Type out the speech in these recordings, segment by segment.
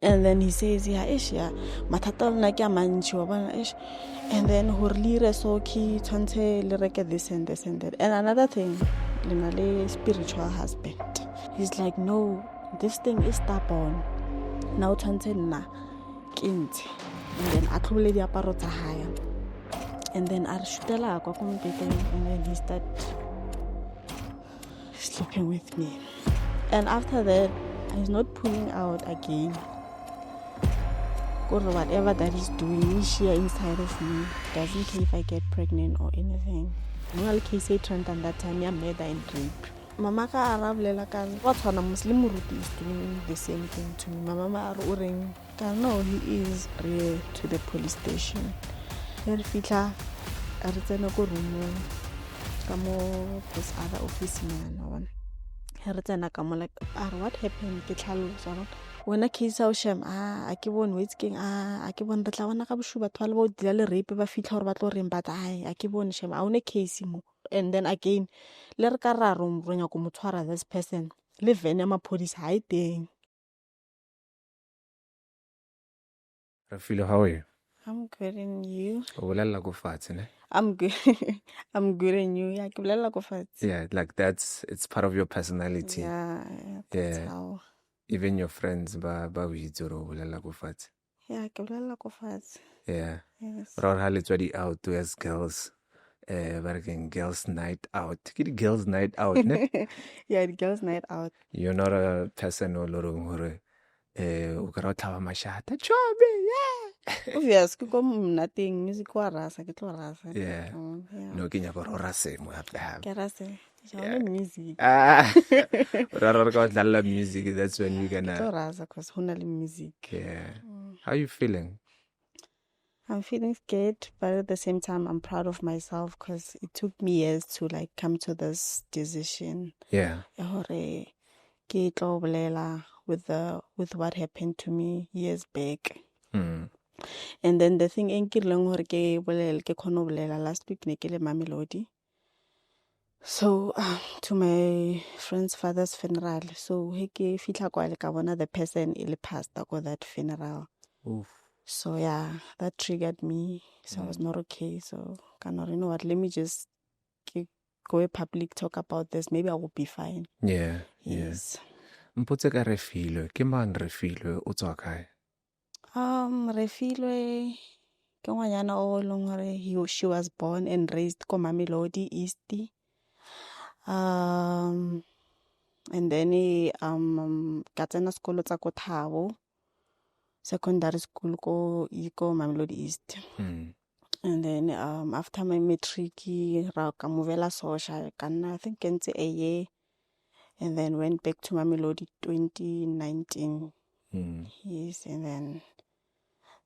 And then he says, yeah, ish, yeah, matata na kya manchi wa bana ish. And then horlire so ki tante lireke this and this and that. And another thing, linale spiritual husband. He's like, no, this thing is stubborn. Now tante na kinti. And then atlule diaparo tsa haya. And then arshutela kwa kumpete. And then he start sleeping with me. And after that, he's not pulling out again. Or whatever that he's doing, he's here inside of me. Doesn't care if I get pregnant or anything. Well, case Trent and that time, yeah, murder and rape. Mama ka arablela ka what's one Muslim Muruti is doing the same thing to me. Mama uring ka no, he is real to the police station. There fitla aritsena ko room ka mo this other office man one. Heritsena ka mo like what happened ke tlhalosa when a case out sham a ke bone wait king a ke bone re tla bona ka boshu batho ba le bo dila le rape ba fitla hore ba tlo reng but a ke bone sham a one case mo. And then again le re ka ra ro nya go motshwara this person le vene ya maphodisa ha iteng. Refilo, how are you? I'm good and you? O bolela go fatshe ne? I'm good. I'm good and you? Yeah, ke bolela go fatshe. Yeah, like it's part of your personality. Yeah, that's Yeah. how. Even your friends ba o itse hore o bolela go fatshe. Yeah, ke bolela go fatshe. Yeah. Yes. Ra ha le tswa di out as girls. Ba re keng girls night out. Ke di girls night out ne? Yeah, the girls night out. You're not a person o lorong hore o ka ra tlhaba mashata. Chobe, yeah. Obvious ke go mnateng music wa rasa ke tlo rasa. Yeah. Yeah. No ke nya go rora semo ya. Ke rasa. Yeah. Music. Ra ka dlala music, that's when we Ke tlo gonna rasa cuz hona le music. Yeah. How you feeling? I'm feeling scared, but at the same time, I'm proud of myself because it took me years to like come to this decision. Yeah. Hore ke tlo bolela with what happened to me years back. And then the thing enkileng hore ke bolele ke khono bolela last week ne ke le Mamelodi. So to my friend's father's funeral. So he ke fitla kwa le ka bona the person ile passed at that funeral. Oof. So yeah, that triggered me. So I was not okay. So cannot, you know what? Let me just go a public talk about this. Maybe I will be fine. Yeah. Yes. Mpotse ka Refilwe. Ke man Refilwe o tswa kae? Refilwe ke ngwanyana o leng hore she was born and raised ko Mamelodi East. And then ka tsena sekolo tsa ko Thabo secondary school ko Mamelodi East. And then after my matric ra ka movela social kana I think kentse a year and then went back to Mamelodi 2019. Yes, and then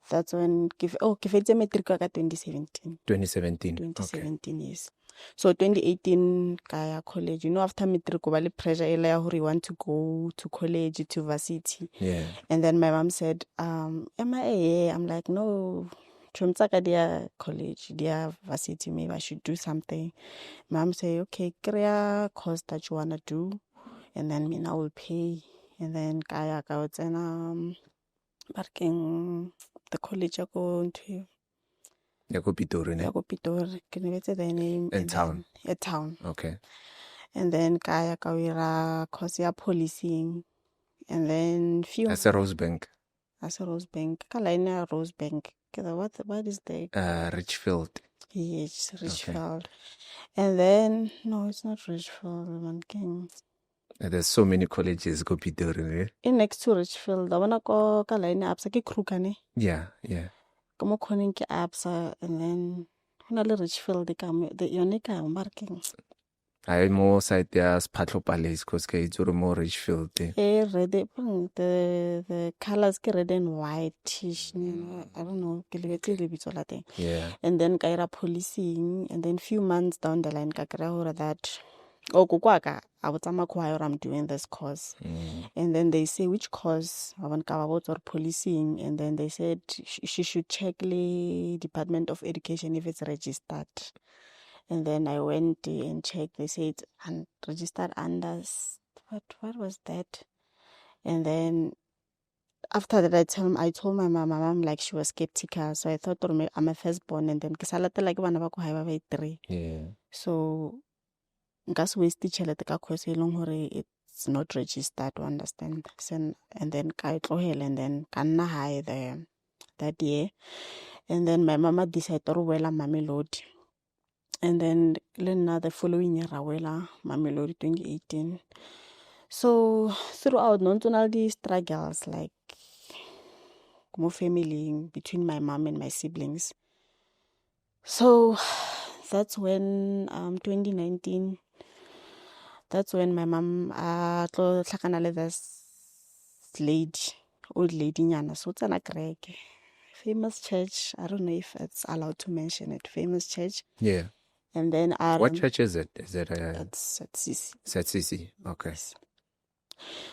that's when ke fetse matric ka 2017. 2017. Yes. So 2018 kaya college. You know, after matric go le pressure ela ya hore you want to go to college, to varsity. Yeah. And then my mom said, am I a year? I'm like, no. Chomtsaka dia college, dia varsity, maybe I should do something. Mom say, okay, career course that you wanna do, and then me now will pay. And then kaya ka otsena parking the college I go into. Ya go Pitori ne? Ya go Pitori. Can you get the name? In town. A town. Okay. And then kaya ka wira course ya policing. And then few. As a Rosebank. As a Rosebank. Kalaina ya Rosebank. What is the Richfield. Yes, Richfield. Okay. And then no, it's not Richfield, man king. There's so many colleges go Pitori ne? In next to Richfield, I wanna go kalaina apsa ke Krukane. Yeah. Como koning ke apsa and then hona Richfield the yonika marking. I more side there's Patlo Palace cause ke it's more Richfield. Red the colors ke red and white-ish. I don't know. Yeah. And then kaira policing and then few months down the line ka kra that kukwaka I would I'm doing this course. And then they say which course I want or policing and then they said she should check the Department of Education if it's registered. And then I went and checked. They said registered under what was that? And then after that, I told my mom like she was skeptical. So I thought I'm a firstborn, and then kisalate like one ba ko hae ba 3. Yeah. So nka se waste tšhelete ka course e leng hore it's not registered, to understand. And then ka e tlohela, and then ka nna hae that year. And then my mama decided to wela Mamelodi. And then the following year, I wela Mamelodi 2018. So throughout non these struggles, like more family between my mom and my siblings. So that's when 2019, that's when my mom this lady, old lady nyana, so it's an Greg. Famous church. I don't know if it's allowed to mention it. Famous church. Yeah. And then What church is it? Is it it's at Sisi. It's at Sisi. Okay. Yes.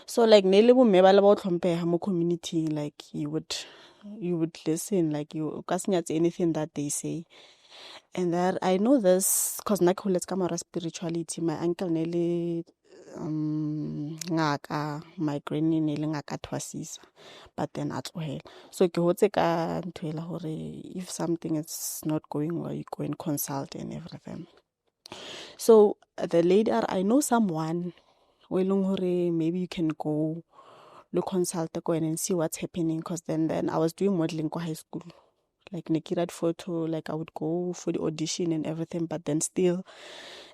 So like nele bo me ba le ba tlhompeha mo community, like you would listen, like you ka anything that they say. And that I know this because na let's come out spirituality. My uncle nearly ngaka, my granny nearly ngaka twasisa, but then at well. So ke hotse ka ntwela hore if something is not going well, you go and consult and everything. So the lady, I know someone maybe you can go look consult and see what's happening, because then I was doing modeling in high school. Like Nikirat photo, like I would go for the audition and everything, but then still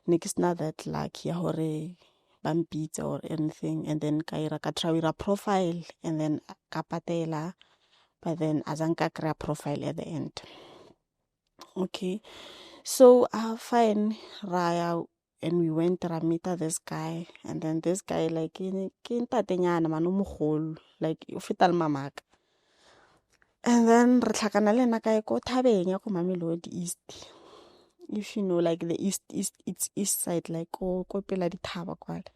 Niki's not that lucky hore bampita or anything. And then kaira katrawira profile and then kapatela, but then azanka krea profile at the end. Okay. So fine, Raya, and we went to meet this guy, and then this guy like like ufital mamak. And then re tlhakana le nna kae ko Thabeng ya ko Mamelodi East. If you know like the it's east side, like ko pela dithaba kwale.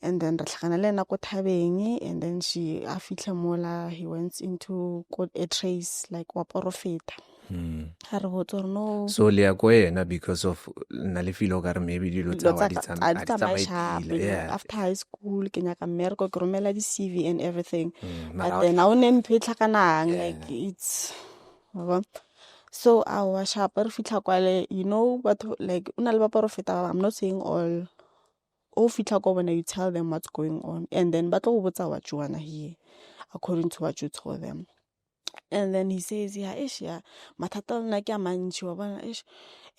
And then re tlhakana le nna ko Thabeng, and then a fitlha mola, he went into a trace like wa profeta. No. So le ya ko yena because of na le feel okare maybe dilo tsa wa di tsamaile. Yeah. After high school ke nyaka mmereko ke romela di CV and everything. But then I won't ntwe tlhakanang, like it's so I was sharp re fitla kwale, you know, but like una le ba profeta, I'm not saying all fitla ko when you tell them what's going on, and then ba tlo go botsa what you wanna hear according to what you told them. And then he says, yeah, matata na ke a mantši wa bona,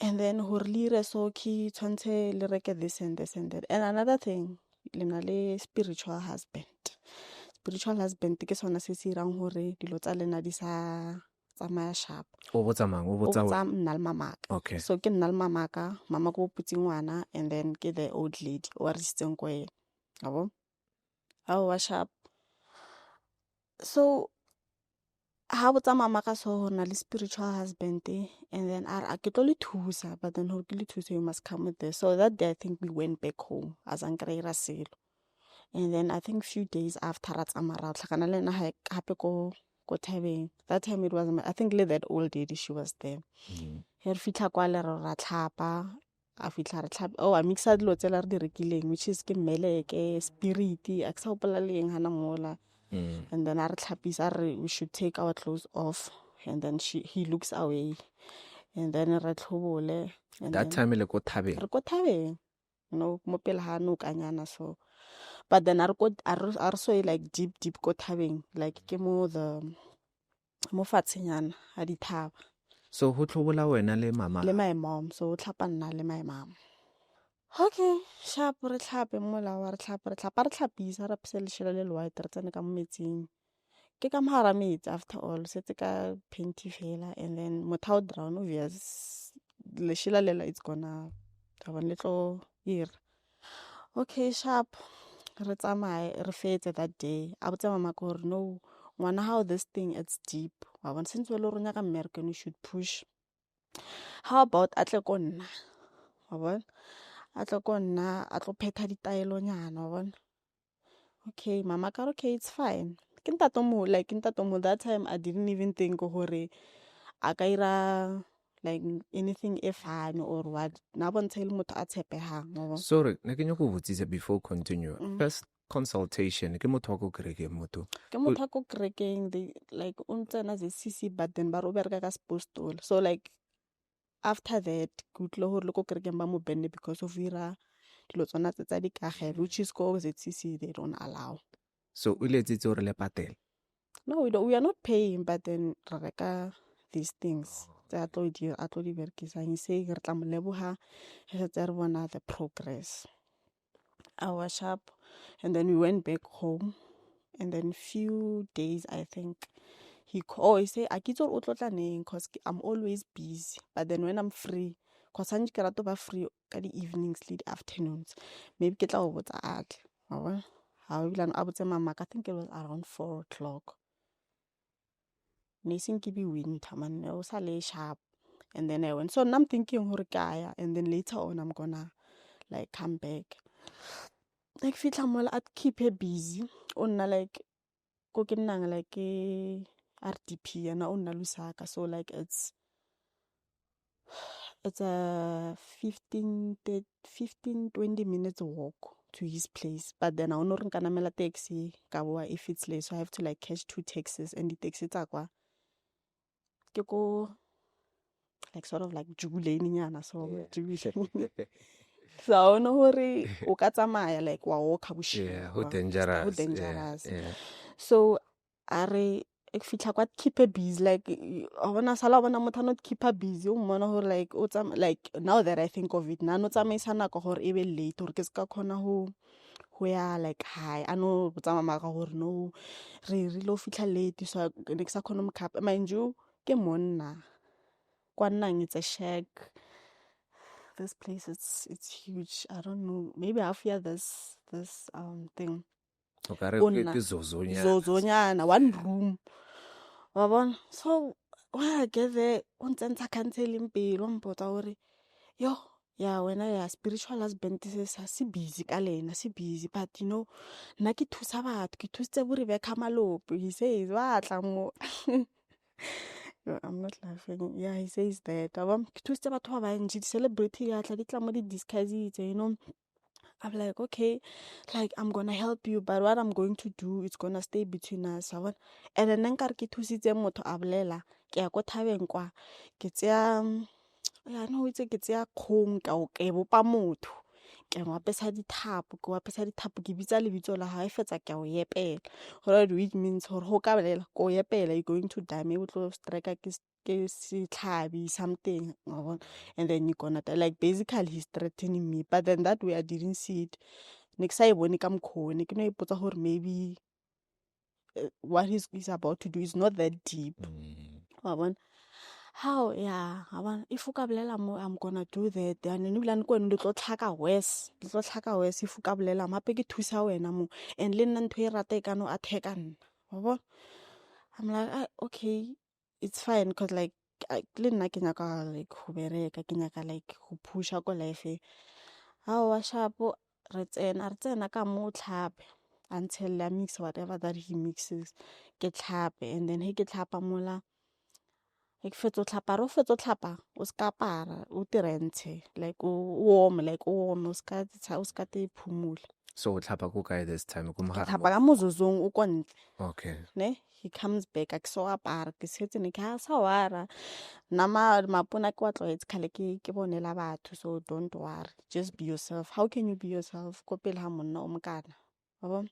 and then hore le ire so ke tshwantse le reke this and this and that. And another thing, le na le spiritual husband ke sona se se irang hore dilo tsa lena di sa tsamaya sharp. O botsa nna le mamaka. Okay. So ke nna le mamaka o putse ngwana, and then ke the old lady o a risitseng ko ena. Abo wa sharp. So ha botsa mamaka so hore na le spiritual husband, and then a ke tlo le thusa, but then hore ke le thusa, you must come with this. So that day I think we went back home as ankreira selo. And then I think few days after ra tsamara tlhakana le nna hape ko Thabeng. That time it was, I think that old lady, she was there. Her fitla kwa le ra tlhapa, a fitla re tlhapa. Oh, a mixa dilo tsela re di rekileng, which is ke meleke, spirit, a ke sa hopola le eng hana mola. And then a re tlhapisa, we should take our clothes off, and then he looks away, and then re tlhobole. That time le ko Thabeng. Re ko Thabeng, no mo pele ha no kanyana so. But then are so like deep ko Thabeng, like ke mo fatshenyana a dithaba. So ho tlhobola wena le mama? Le my mom, so tlhapa nna le my mom. Okay, sharp re tlhape mola wa re tlhapisa re pse leshela le white re tsene ka mo metsing. Ke ka mahara metsi after all, setse ka painty fela, and then motho drown obvious leshela lela it's gonna taba le tlo ira. Okay, sharp. Re tsamaye re fetse that day. A botsa mama ko re no ngwana, how this thing it's deep. Wa bona since we le ronya ka American, you should push. How about atle ko nna? Wa bona atle ko nna a tlo phetha ditaelo nyana, wa bona. Okay, mama ka okay, it's fine. Ke ntato mo that time I didn't even think hore a ka ira like anything e fane or what. Na bontsha ile motho a tshepehang. Sorry, ne ke nyako botsisa before continue. First consultation ke motho wa ko kerekeng motho ke motho a ko kerekeng like o ntsena ZCC but then ba re o bereka ka spostol so like after that ke utlwile gore le ko kerekeng ba mo benne because of ira dilo tsona tse tsa dikagelo which is ko ZCC they don't allow. so o letsetse gore le patele No, we are not paying, but then re reka these things. Tse a tlo di berekisang. He say re tla mo leboga he setse re bona the progress. I was sharp and then we went back home and then few days I think he say a ke itse gore o tlotla neng cause I'm always busy but then when I'm free cause hantse ke rata ba free ka di evenings le di afternoons maybe ke tla go botsa atle wa bona ha o bilane a botse mamaka I think it was around 4 o'clock. Nacing ke be winter man o sa le sharp and then I went so now I'm thinking hore kaya and then later on I'm gonna like come back like fitla mola at keep her busy onna like ko ke nnang like RDP and onna Lusaka so like it's a 15-20 minutes walk to his place but then I don't know nka namela taxi ka boa if it's late so I have to like catch 2 taxis and the taxi tsa kwa ke go like sort of like jugulane nyana so so I don't know hore o ka tsamaya like wa walk yeah who dangerous yeah. So are ek fitla kwa keep her busy like I wanna sala bona motho not keep her busy o mmona hore like o tsama like now that I think of it na no tsamaisa nako gore e be late hore ke ska khona ho ya like hi I know botsama maka gore no re lo fitla late so ne ke sa khona mo cap mind you ke monna kwa nnang it's a shack. This place it's huge. I don't know. Maybe I fear this thing. okay ke Zozonyana 1 room. Wa bona. So when I get there on tsentsa counseling pele o mpotsa hore yo yeah when I spiritual husband se busy ka lena se busy but you know nna ke thusa batho ke thusitse bo Rebecca Malope he says wa tla mo I'm not laughing. Yeah, he says that. Tuesday ba thoba bantši celebrity ya tla di tla mo di discussitse you know. I'm like okay like I'm gonna help you but what I'm going to do it's gonna stay between us. And then nka re ke thusitse motho a bolela ke ya ko thabeng kwa ke tseya ya no itse ke tseya kgong ka o ke bopa motho ke wa pesa dithapo ke bitsa le bitso la ha e fetsa ke o yepela gore which means hore ho ka bolela ko yepela you going to die maybe tlo strike ke sitlhabi something and then you gonna die like basically he's threatening me but then that way I didn't see it next I bone ka mkhone ke no ipotsa hore maybe what he's about to do is not that deep wa bona how yeah if o ka bolela mo I'm gonna do that then ne bilane ko ene le tlo tlhaka worse if o ka bolela mape ke thusa wena mo and le nna ntho e rata e kano attack nna wa bona I'm like okay it's fine because like le nna ke nyaka like go bereka ke nyaka like go pusha ko life how wa shapo re tsena ka mo tlhape until I mix whatever that he mixes ke tlhape and then he ke tlhapa mola like fetso tlhapa o ska para o tirentshe like o warm o ska te phumula so o tlhapa ko kae this time ko mogare tlhapa ka mozozong o kontle okay ne he comes back a ke so apara ke setse ne ke ha sa wara nama mapona ke wa tloetse khale ke bonela batho so don't worry just be yourself. How can you be yourself ko pele ha monna o mokana baba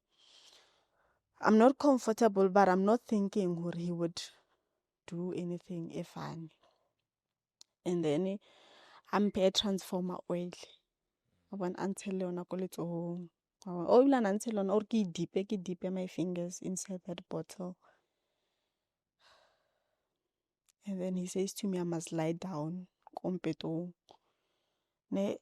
I'm not comfortable but I'm not thinking where he would do anything fun and then I'm pay transformer oil until leona ko letsohong o ilana until leona or ke dipe my fingers inside that bottle and then he says to me I must lie down kompetong ne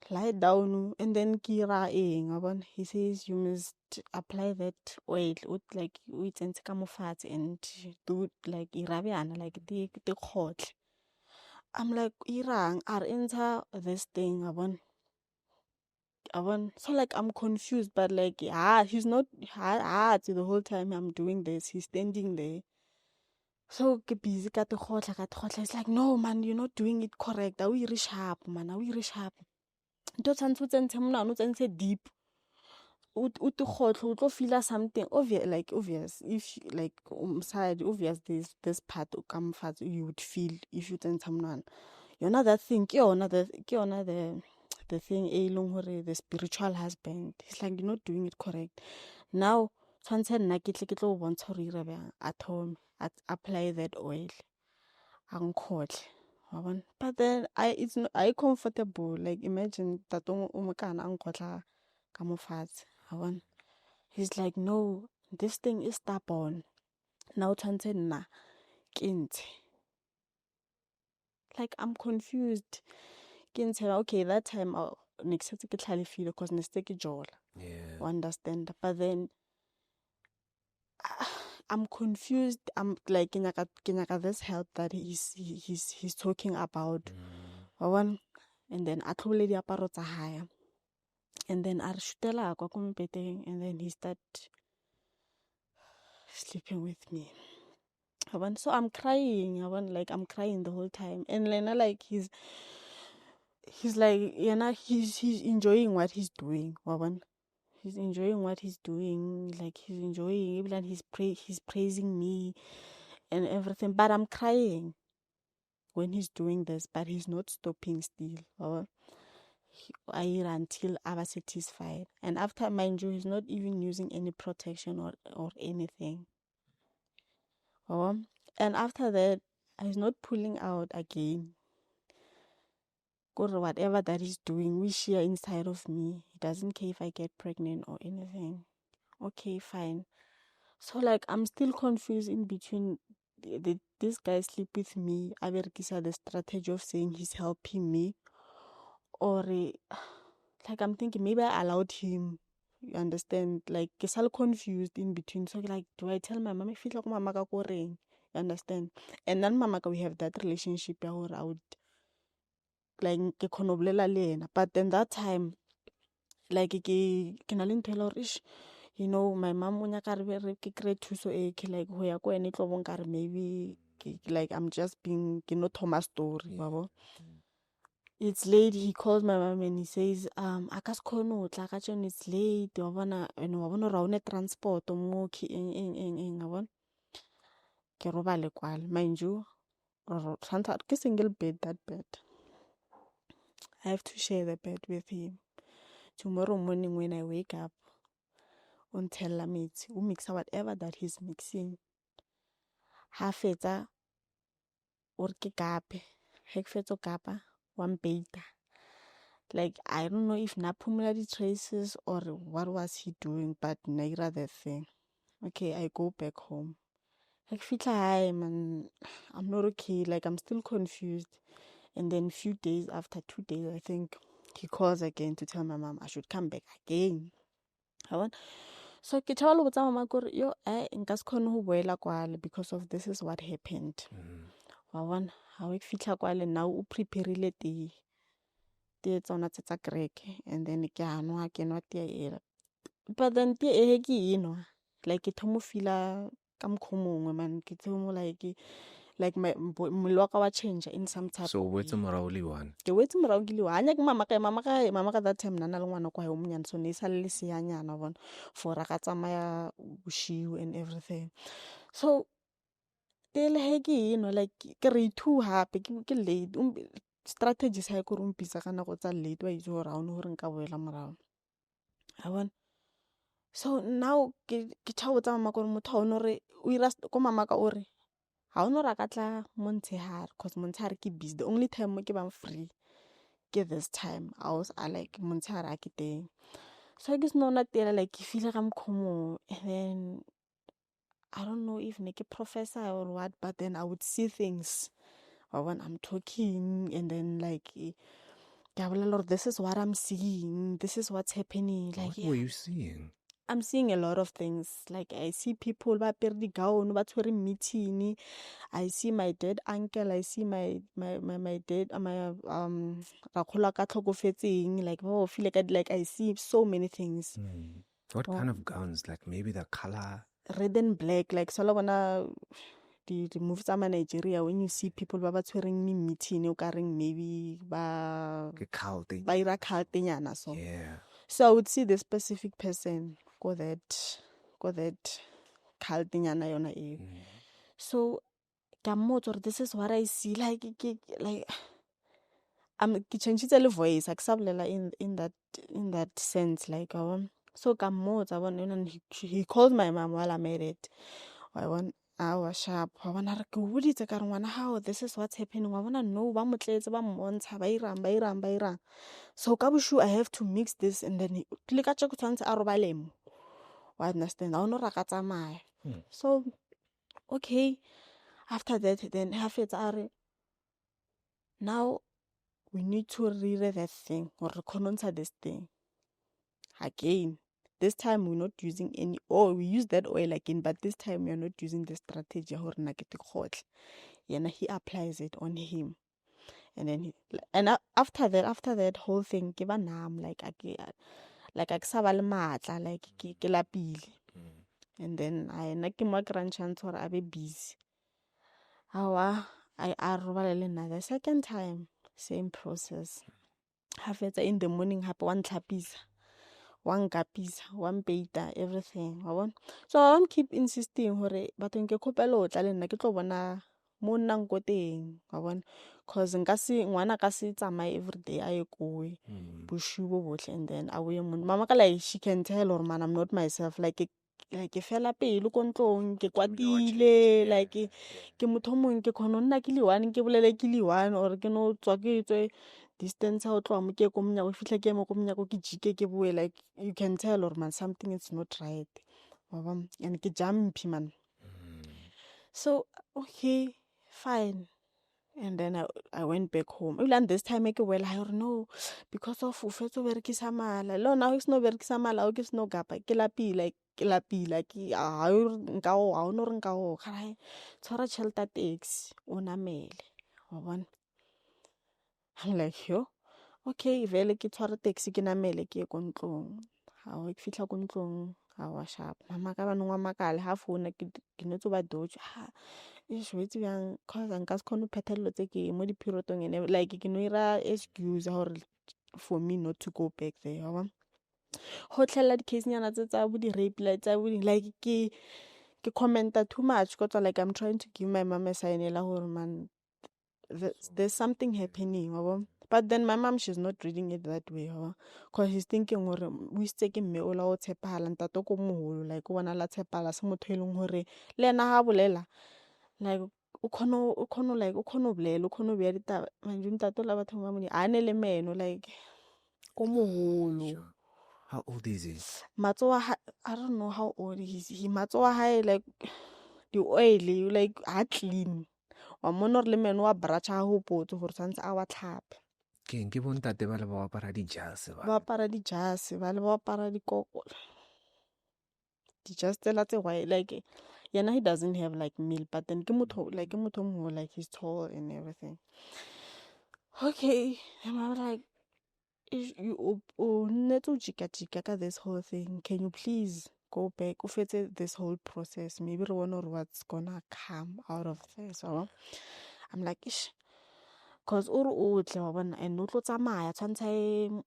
lie down and then kira eng he says you must apply that oil like we tsentse ka mofatshe and do like irabiana like the khotle I'm like irang are enter this thing so like I'm confused but like he's not the whole time I'm doing this he's standing there so ke busy ka te khotla it's like no man you're not doing it correct are we sharp man are we sharp ntho tsantse tsentse mona no tsentse deep o te kgotlo, o tlo feel something obvious if like side obvious this part o ka mofatshe you would feel if you tsentsha monwana yona that thing ke yona the thing e leng hore the spiritual husband he's like you're not doing it correct now tshwantse nna ke tle ke tlo bontsha hore ire bjang at home apply that oil a nkgotle wa bona but then it's not I comfortable like imagine tatong o mo kana a nkgotla ka mofatshe wa bona he's like no this thing is stubborn now tshwantse nna ke ntshe like I'm confused ke ntshe okay that time ne ke setse ke tlhalefile because ne setse ke jola Yeah. understand but then I'm confused. I'm like ke nyaka this help that he's talking about. One and then a tlhole diaparo tsa hae. And then a re shutela kwa ko mpeteng and then he start sleeping with me. So I'm crying. Like I'm crying the whole time. And Lena like he's like he's enjoying what he's doing. He's enjoying what he's doing, like he's enjoying, even he's praising me and everything. But I'm crying when he's doing this, but he's not stopping still. I until I was satisfied. And after, mind you, he's not even using any protection or anything. And after that, he's not pulling out again. Whatever that he's doing, we share inside of me. He doesn't care if I get pregnant or anything. Okay, fine. So like I'm still confused in between this guy sleep with me. I berekisa the strategy of saying he's helping me, or like I'm thinking maybe I allowed him. You understand? Like I'm so confused in between. So like, do I tell my mama? Feel like mama ka ko reng? You understand? And then mama we have that relationship where I would like ke khona bolela le yena. But then that time, like ke na le ntho le hore you know my mom o nyaka re ke kry thuso e ke like ho ya ko ene tlo bonka re maybe like I'm just being ke no Thomas story babo. It's late. He calls my mom and he says a ka se khone o tla ka tsone it's late wa bona ene wa bona ra one transport mo ke eng wa bona ke robale kwala mind you Santa ke single bed that bed I have to share the bed with him tomorrow morning when I wake up until metsi o mixa whatever that he's mixing ha fetsa o re ke kape ha ke fetsa kapa one beta like I don't know if na phumula di traces or what was he doing but naira the thing okay I go back home ha ke fitla hae man I'm not okay like I'm still confused and then few days after 2 days I think he calls again to tell my mom I should come back again so ke tshaba le botsa mama gore yo nka se khone ho boela kwale because of this is what happened wa bona ha o fitla kwale now o prepareile tee tsona tsa kreke and then ke anwa ke nwa tee ela but then tee e ke inwa like ke thomo fila ka mkhomongwe man ke thomo like my mmele wa ka wa change in some type so wetse morauli one ke wetse morago ke liwa anya ke mama ka that time nana le ngwana kwa o monyane so ne sa le seanyana bona for ra ka tsamaya bushiu and everything so tele he ke ino like ke re two hape ke late strategies ha go rumpisa kana go tsa late wa itse hore a ono hore nka boela morago a bona so now ke tshabo tsa mama go motho ono re o ira ko mama ka ore ha ono ra ka tla Montshehare cause Montshehare ke busy the only time mo ke bang free ke this time I was like Montshehare a ke teng so ke sno na tela like ke feel ga mkhomo and then I don't know if ne ke professor or what but then I would see things when I'm talking and then like Lord, this is what I'm seeing, this is what's happening like what were you seeing? I'm seeing a lot of things like I see people ba pere di gown ba tshwere meeting I see my dead uncle I see my dead my ra khola ka tlhokofetseng like ba feel like I see so many things What kind of gowns like maybe the color red and black like so la bona the moves tsa Nigeria when you see people ba ba tshwereng meeting o ka reng maybe ba ke cult ba ira cult nyana so yeah So I would see the specific person go that cult nyana yona eo. So this is what I see, like ke changile le voice ke sa bolela in that sense, like so ka mmotsa he called my mom while I'm at it. I want our sharp wa bona re ke boditse ka re ngwana how this is what's happening wa bona no ba motletse ba mmontsha ba irang. So ka bushu I have to mix this, and then le ka tsheko tshwantse a robalemo wa understand I no raka tsamaya. So okay, after that then ha fetsa are now we need to read that thing or reconnoiter this thing again. This time we're not using any, or we use that oil again, but this time we are not using the strategy. He applies it on him, and then after that whole thing, give a nam like I ke lapile, and then I na ke mo grand chance or abe busy. I the second time, same process. Have it in the morning, have one tlapisa, one kapisa, one beta, everything. So I won't keep insisting hore but nke khopelo tla le nna ke tlo bona mo nnang ko teng cause nka se ngwana ka se tsamaye everyday a ye koe bushu bo botle, and then a we mama ka like she can tell or man I'm not myself, like ke fela pelo ko ntlong ke kwatile, like ke motho mongwe ke khona nna ke le one ke bolele ke le one, or ke no tswa ke tswe distance ha o tloa mo ke ko mnya go fitla ke mo ko mnya ko ke jike ke boe, like you can tell or man something is not right and ke jumpy man. So okay fine, and then I went back home. And this time I well I don't know because of ufetso berekisa mala lo now it's no berekisa mala o ke sno gapa ke lapile ke a nka o no re nka o ga tshwara chelta taxi o namele wa bona. I'm like yo okay vele ke tshwara taxi ke namele ke ko ntlong ha o ke fitla ko ntlong ha wa sharp mama ka bana ngwa makale ha phone ke netso ba dojo ha e shwetse yang cause nka se khone phethello tse ke mo dipirotong ene like ke no ira excuse for me not to go back there wa ho tlhela di case nyana tsa bo di rape tsa bo like ke commenta too much because like I'm trying to give my mom a sign ela hore man there's something happening but then my mom she's not reading it that way because she's thinking hore o itse ke mme o la o tshepahala ntato ko moholo like o bona la tshepahala se motho eleng hore le ena ha bolela like o khono like o khono bolela o khono bya ditaba manje ntato la batho ba mo a ne le meno like ko moholo. How old is he? Matsoa I don't know how old he matsoa ha like the oil like ha clean wa mona re le meno wa bracha ho potso gore tsantse a wa tlhape Ke bontate ba le ba apara dijase ba apara dijase ba le ba apara dikoko dijase tsela tse why like yena he doesn't have like meal but then ke motho mo like he's tall and everything. Okay and I'm like you need to jika this whole thing, can you please go back ufetse this whole process maybe re wonder what's gonna come out of this. I'm like ish cause o tle wa bona and no tlo tsamaya tshwantse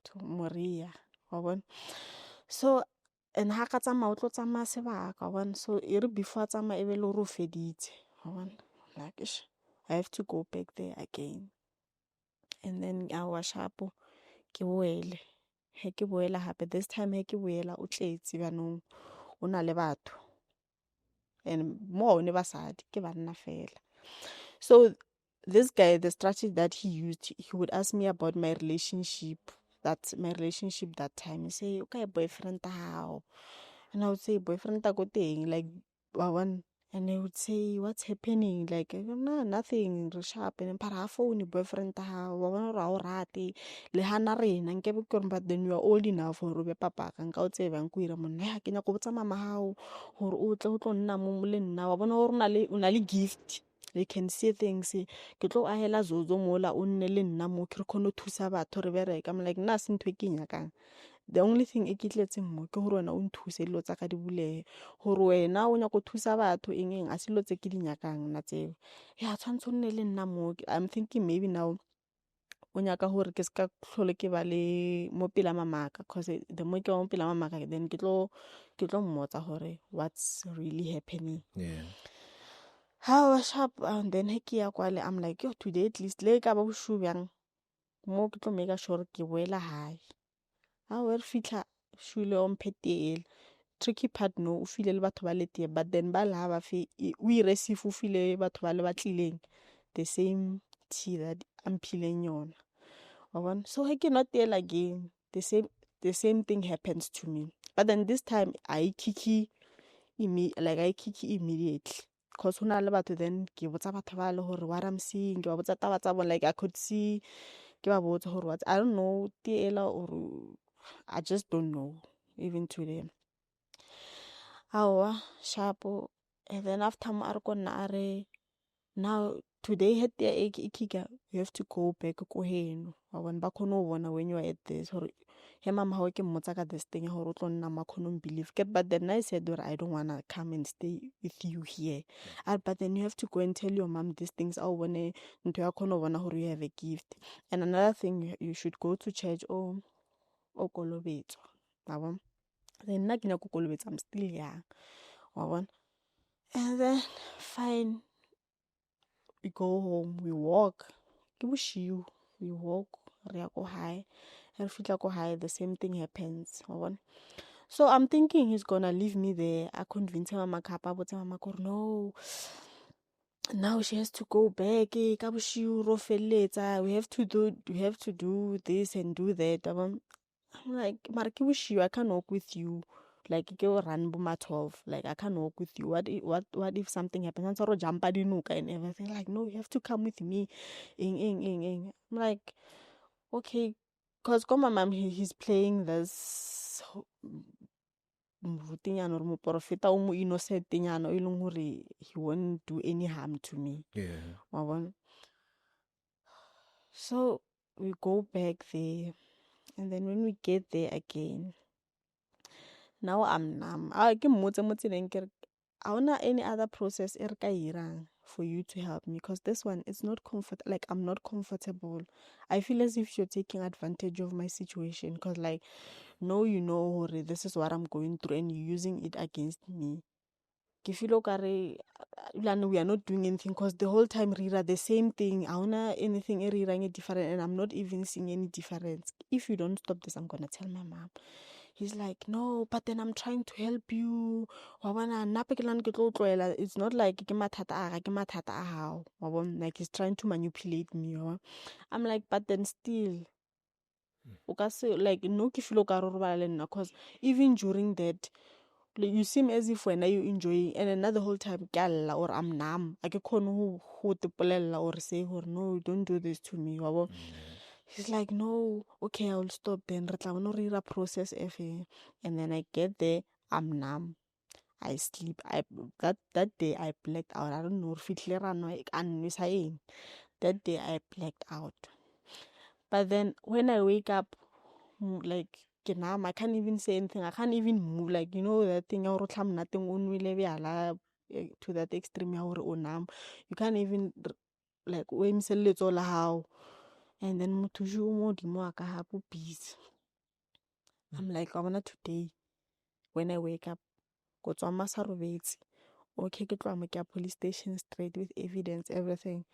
to Moria wa bona. So and ha ka tsamaya o tlo tsamaya sebaka wa bona, so e re before tsamaya e be le ro feditse wa bona. Like ish I have to go back there again, and then I was sharp ke boele he ke boela hape this time he ke boela o tletse banong o na le batho and mo ne basadi ke banna fela. So this guy, the strategy that he used, he would ask me about my relationship that time. He say okay boyfriend how, and I would say boyfriend ta go teng like one. And they would say, what's happening? Like, no, nothing. Re sharp and para phone boyfriend ta wa bona ra o rate le hana rena nke be kore but then you are old enough for be papa ka nka o tseba nku ira monna ya kenya go botsa mama hao hore o tle o tlo nna mo le nna wa bona hore una le gift, they can see things ke tlo a hela zozo mola o nne le nna mo ke re khono thusa batho re bereka. I'm like nna se ntwe ke nyakang. The only thing e kitletseng mo ke hore wena o nthuse dilo tsa ka di bulehe hore wena o nya go thusa batho eng a se lo tse ke di nyakang na tseo ya tshwantse nne le nna mo. I'm thinking maybe now o nyaka hore ke ska tlhole ke ba le mo pela mamaka, cause the more ke ba mo pela mamaka then ke tlo mmotsa hore what's really happening. Yeah. How sharp, and then he ke ya kwale, I'm like, yo, today at least le ka ba boshu bjang mo ke tlo make sure ke boela hae. Ha we re fitla shule o mphetele. Tricky part no o file le batho ba le teng, but then ba la ba fe o receive o file batho ba le ba tlileng the same tea that I'm peeling yona. So he cannot tell again the same thing happens to me, but then this time I kiki immediately, cause hona le batho then ke botsa batho ba le hore what I'm seeing, ke ba botsa taba tsa bona, like I could see ke ba botsa hore what I don't know tiela or I just don't know even today. Awa sharpo, and then after mo are kona are now today het ya ikika you have to go back ko heno wa bona ba khona o bona when you are at this hore he mama ha ke mmotsa ka this thing hore o tlo nna ma khona believe get, but then I said that I don't want to come and stay with you here. But then you have to go and tell your mom these things a o bone ntho ya khona bona hore you have a gift, and another thing you should go to church o kolobetswa wa bona. Then nna ke nya ko kolobetsa, I'm still young wa bona. And then fine, we go home, we walk ke boshiu, we walk re ya ko hae, re fitla ko hae the same thing happens wa bona. So I'm thinking he's gonna leave me there. I convince mama kapa botsa mama gore no, now she has to go back ka boshiu ro felletsa, we have to do this and do that. I'm like mara ke boshiu, I can't walk with you. Like ke o run boma 12, like I can't walk with you. What if something happens and jump adinuka and everything, like no, you have to come with me. I'm like okay, cause my mom he's playing this mrutinyana or moprofeta o mo innocent nyana o ileng hore he won't do any harm to me. Yeah. Wa bona. So we go back there, and then when we get there again, now I'm numb. Ke mmotse mo tseleng ke re a hona any other process e re ka irang for you to help me, because this one it's not like I'm not comfortable. I feel as if you're taking advantage of my situation, because like no, you know this is what I'm going through and you're using it against me. Ke feel okare we are not doing anything, because the whole time rira the same thing. I wanna anything different, and I'm not even seeing any difference. If you don't stop this, I'm gonna tell my mom. He's like, no, but then I'm trying to help you. It's not like ke mathata a hao. Like he's trying to manipulate me. I'm like, but then still like no ke feel okare o robala le nna, because even during that, like, you seem as if when you enjoying, and another whole time galla or I'm numb. I can who or say or no, don't do this to me. He's like, no, okay, I'll stop then. Re process everything. And then I get there, I'm numb. I sleep. That day I blacked out. I don't know if it's that day I blacked out. But then when I wake up, like I can't even say anything. I can't even move. Like, you know that thing nothing to that extreme you can't even like all how. And then busy. I'm like, I wanna today when I wake up, go to Amasarobeti. Okay, ke tloa mo ke police station straight with evidence, everything.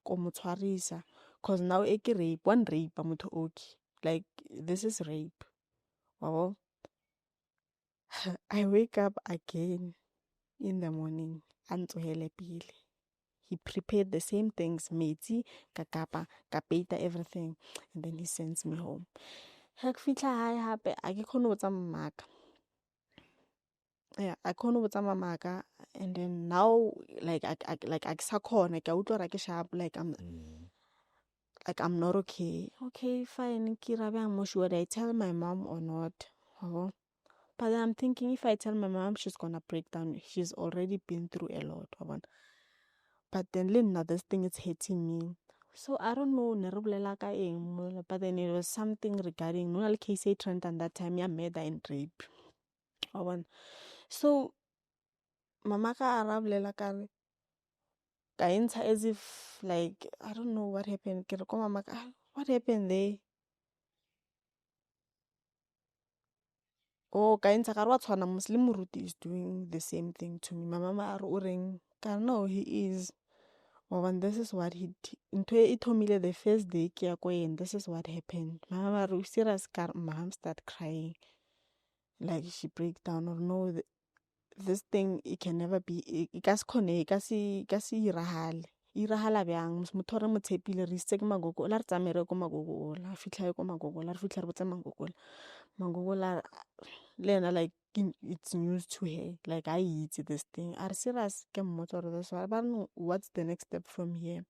Ko mo tshwarisa. Cause now ke rape, one rape motho okay. Like this is rape. Wow. I wake up again in the morning. He prepared the same things, metsi, kakapa, kapeita, everything. And then he sends me home. I yeah, I can't maka, and then now like I sharp, like I'm not okay. Okay, fine. Should I tell my mom or not? But I'm thinking if I tell my mom, she's gonna break down. She's already been through a lot. But then this thing is hitting me. So I don't know, but then it was something regarding no case trend and that time murder and rape. So mama ka arabulela ka as if like I don't know what happened. Mama, what happened there? Oh, kainta ka re wa tshwana Muslim Muruti is doing the same thing to me. My mama are uring. No, he is. Oh, and this is what he into it told me the first day kia and this is what happened. My mama are serious car mom start crying. Like she break down or no this thing it can never be it ka se khone ka se iragala bjang motho re mo tshepile re itse ke magogo la re tsamere ko magogo la fitlha ko magogo la re fitlha re botse magogo la le ena like it's news to her like I eat this thing are serious ke mmotsa re this ba no what's the next step from here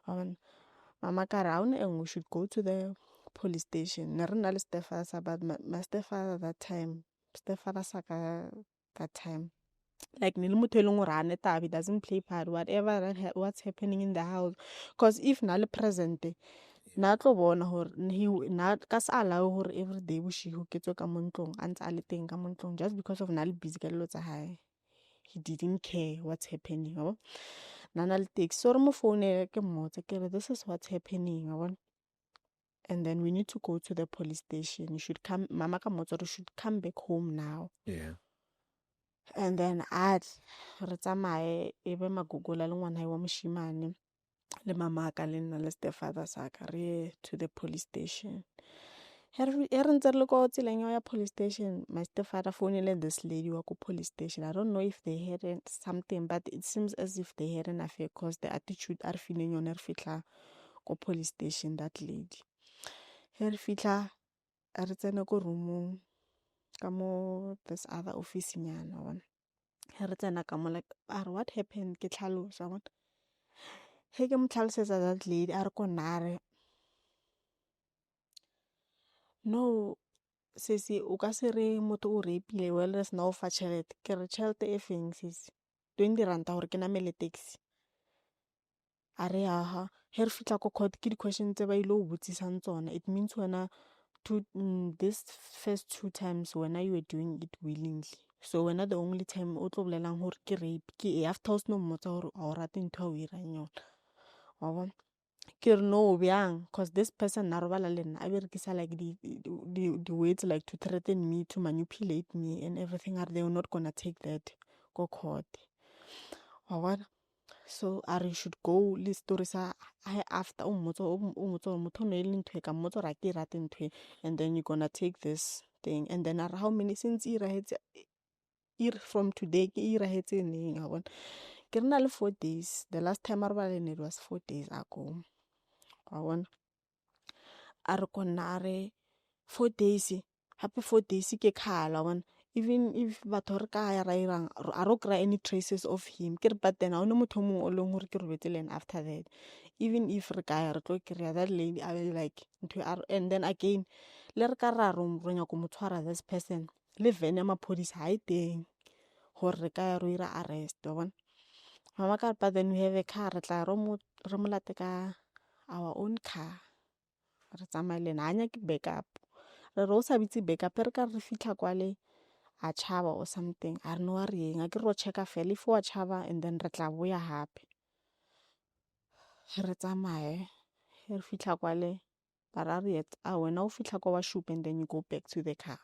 mama ka round and we should go to the police station ne re na le stepfather sa but my stepfather that time like nile motho eleng gore ane tabi doesn't play part whatever what's happening in the house because if na le present na tlo bona gore na ka sa allow gore every day boshigo ke tswe ka montlong a ntse a le teng ka montlong just because of na le busy ka dilo tsa hae he didn't care what's happening na le taxi so re mo phone ke mmotse ke re this is what's happening and then we need to go to the police station you should come mama ka mmotse re should come back home now and then re tsamaye e be magogola le ngwana wa moshimane le mama ka le nna le stepfather sa ka re to the police station re ntse re le ko tseleng ya police station my stepfather phonele this lady wa ko police station I don't know if they had something but it seems as if they had an affair because the attitude are feeling yone re fitla ko police station that lady re fitla re tsena ko roomong ka mo this other office nyana one re tsena ka mo like what happened ke tlhalosa bona he ke mo tlhalosetsa that lady a re ko nare no sesi o ka se re motho o repile well res na o fa tšhelete ke re tšhelete e feng sesi 20 ranta gore ke namele taxi a re aha he re fitla ko court ke di-question tse ba ile o botsisang tsona it means wena this first 2 times when you were doing it willingly so when the only time o tlo bolelang gore ke rape ke after o sno mmotsa gore a o rate ntho a o irang yona wa bona ke re no bjang because this person na robala le nna a berekisa like the words like to threaten me to manipulate me and everything are they not gonna take that go court wa bona so I should go le story sa after o mmotsa gore motho no ile ntwe ka mmotsa ra ke rate ntwe and then you gonna take this thing and then how many since from today ke irahetse neng a bona ke rena le 4 days the last time a robala it was 4 days ago wa bona a re konare 4 days happy 4 days ke khala bona even if batho re ka ya ra irang a ro kry any traces of him ke re but then ha ona motho mong o leng gore ke robetse len after that even if re ka ya re tlo kry that lady I will like and then again le re ka ra ro nya go motshwara this person le vene maphodisa ha iteng gore re ka ya ro ira arrest wa bona mama ka but then we have a car re tla re mo late ka our own car re tsamaile na anya ke backup re ro sa bitse backup re ka re fitla kwale a chaba or something a re no re eng a ke ro checka fela if wa chaba and then re tla boya hape re tsamaye re fitla kwale bara re wena o fitla kwa wa shoot and then you go back to the car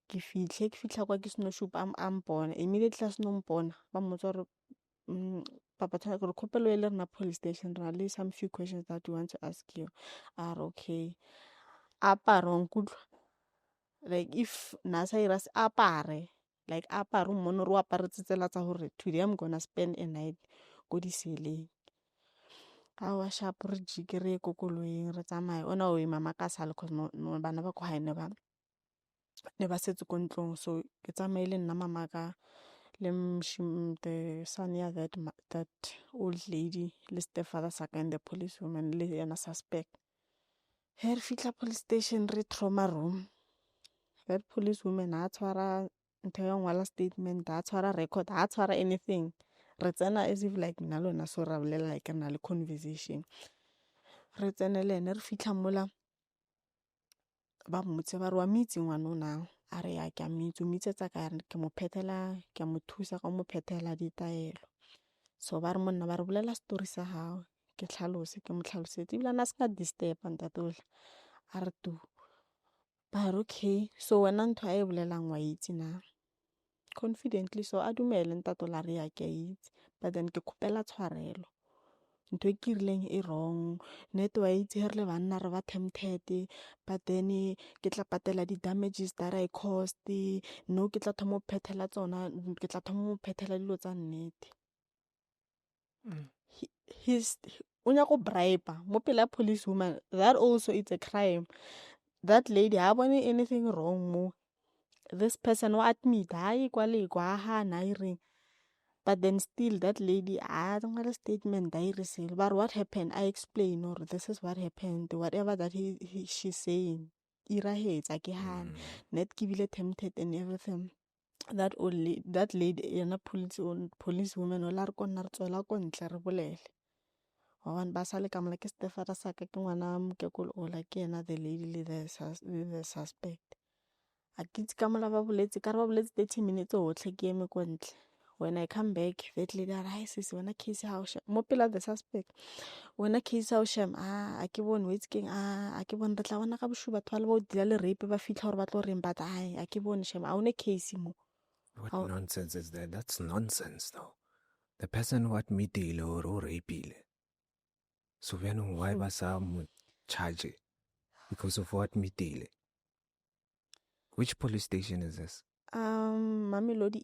ke fitla kwa ke sno shoot am bona immediately sno mpona ba mmotsa re papa tshwana re khopelo ile rena police station ra le some few questions that we want to ask you are okay aparong kutlwa like if nasa iras apare like apare mmono re apare tsela tsa hore today I'm gonna spend a night go di seleng wa sharp re jikere ko koloing re tsamaye ona o mama ka sala cause no bana ba ko hae ne ba setse ko ntlong so ke tsamaile nna mama ka le the son ya that old lady le stepfather saka and the police woman le yana suspect her fitla police station re trauma room that police woman a tshwara ntho ya ngwala statement a tshwara record a tshwara anything re tsena as if like nna lona so ra bolela like na le conversation re tsenele ne re fitla mola ba mmotse ba re wa mitsi ngwana ona a re ya ke a mitsetsa ka re ke mo phethela ke mo thusa ka mo phethela ditaelo so ba re monna ba re bolela story sa hao ke tlhalose ke mo tlhalosetse ebile a se ka disturb ntate ole a re tu but okay so wena ntho a e bolelang wa itse na confidently so a dumele ntate ole a re ya ke a itse but then ke khopela tshwarelo ntho e ke rileng e wrong net wa itse re le banna re ba tempted but then ke tla patela di damages that I caused no ke tla thomo phethela tsona ke tla thomo phethela dilo tsa nnete his unya go bribe mo pela police woman that also it's a crime that lady ha bone anything wrong mo this person wa admit hayi kwale kwa ha na ring but then still that lady a ngala statement diary sale but what happened I explain or this is what happened whatever that she's saying irahetsa ke hana net ke bile tempted and everything that lady yena police woman o la re konna re tswela ko ntle re bolele one ba sa le ka mola ke Stefara sa ka ke ngwana mokekolo o la ke yena the lady le the suspect a kitse ka mola ba boletse ka re ba boletse 30 minutes o tle ke eme ko ntle when I come back that lady a hi sis wena case how mo pela the suspect wena case how sham a ke bone wetse keng a ke bone re tla bona ka boshu batho ba le bo dila le rape ba fitla gore ba tlo reng but a ke bone sham a one case mo. What nonsense is that? That's nonsense though. The person what admitile or rapile. So why ba sa mo charge because of what admitile? Which police station is this? Mamelodi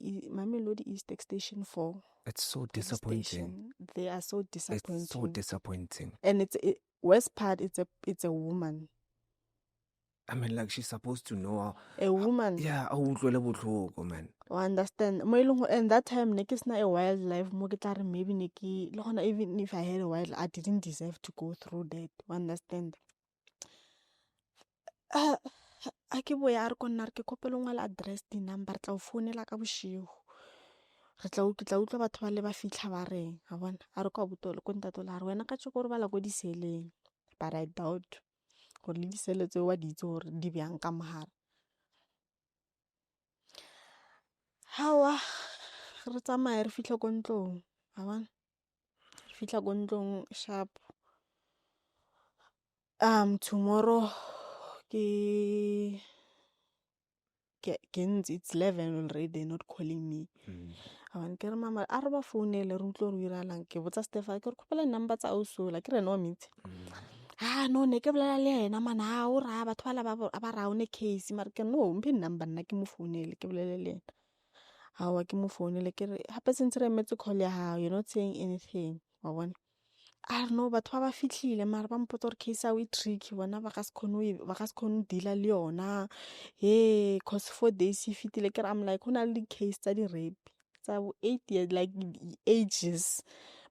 East Station 4. It's so disappointing. They are so disappointing. It's so disappointing. And worst part it's a woman. I mean, like she's supposed to know. A woman. Yeah, man. I understand. And that time, it's not a wildlife. Maybe even if I had a wild, I didn't deserve to go through that. You understand? Ke boya re konna re ke kopela ngwala address di number tla o founela ka boshigo re tla utlwa batho ba le ba fitla ba reng a bona a re kwa botolo ko ntate la re wena ka tshoko re bala go diseleng but I doubt gore le disele tse wa ditse gore di byang ka mogare hawa re tsamaye re fitla ko ntlong a bona re fitla ko ntlong sharp tomorrow it's 11 already. They're not calling me. Ke re mama a re ba founele re utlwe re iralang ke botsa Stefan ke re khopela number tsa o so la ke re no meet no ne ke bolela le ena mana ha o ra batho ba la ba ra o ne case mara ke no mpe number nna ke mo founele ke bolele le ena hawa ke mo founele ke re hape sentse re emetse call ya ha you're not saying anything wa bona I don't know batho ba fitlhile mara ba mpotsa gore case a we tricky bona ba ga se khone deala le yona cause 4 days e fitile ke re I'm like hona le case tsa di rape tsa 8 years like ages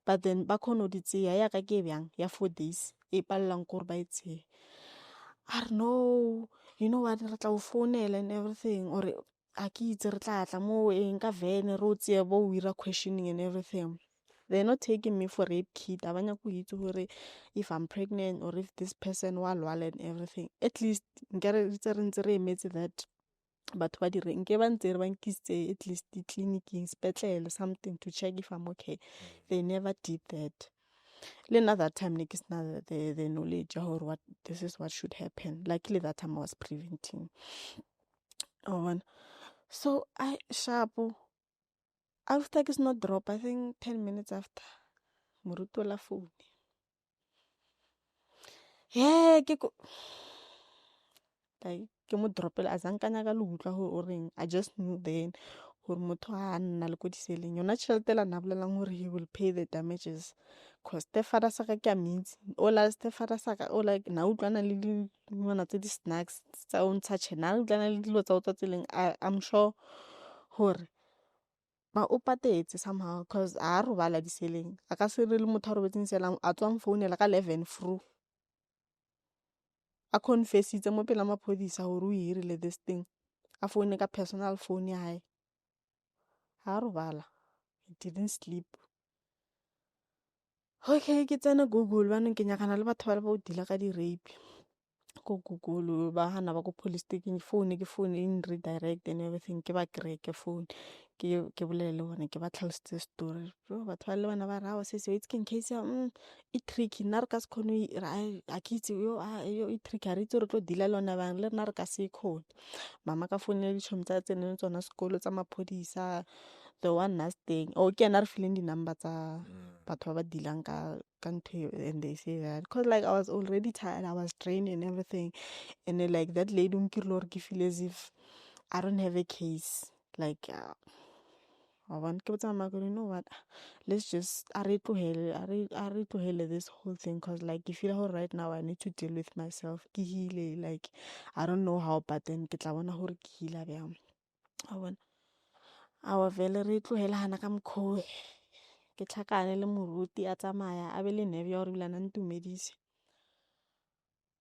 but then ba khone di tseya ya ka ke byang ya 4 days e pallang gore ba etse I don't know you know what re tla o founela and everything or a ke itse re tla tla mo eng ka van ro tseya bo wira questioning and everything. They're not taking me for rape kit. Abanya go itse gore if I'm pregnant or if this person wa lwala and everything. At least nkere re ntse re emetse that batho ba dire nke ba ntse re ba nkitse at least the clinicing spetlele something to check if I'm okay. They never did that. Another time it's not the knowledge or what this is what should happen. Luckily that time I was preventing. So I sharp after it's not drop, I think 10 minutes after. Moruto la phone. Ke mo dropela azankanya ka lutla ho reng. I just knew then gore motho a nna le go diseleng yona tšhelete la nabolelang gore he will pay the damages cause Stefara sa ka ke a mitsi ola Stefara sa ka ola na utlwana le ngwana tse di snacks tsa o ntsha chena utlwana le dilo tsa o tsa tseleng I'm sure gore ba o patetse somehow cause a re bala diseleng a ka se re le motho a re betseng sela a tswang founela ka 11 through a confessitse mo pela maphodisa gore o irile this thing a phone ka personal phone ya hae a re bala he didn't sleep okay ke tsena Google bana ke nyakana le batho ba le ba o dila ka di rape ko Google ba hana ba go police station phone in redirect and everything ke ba kreke phone ke bolele le bone ke ba tlhalosetse story batho ba le bana ba rao se se it's in case ya e tricky nna re ka se kgone a ke itse yo e tricky a re itse re tlo deala le ona bang le rena re ka se kgone mama ka founela ditšhomi tsa tseneng tsona sekolo tsa maphodisa the one nasting ke ena re fileng di-number tsa batho ba ba dealang ka ntho and they say that because like I was already tired, I was drained and everything, and then, like that lady unkirlo ke feel as if I don't have a case like I want to you know what, let's just a re tlohele this whole thing because like I feel how right now I need to deal with myself ke heal like I don't know how but then ke tla bona hore ke heala bjang I want our vele re tlohela hana ka mkho ke tlhakane le moruti a tsamaya a be le neve ya hore bilana ntumedise.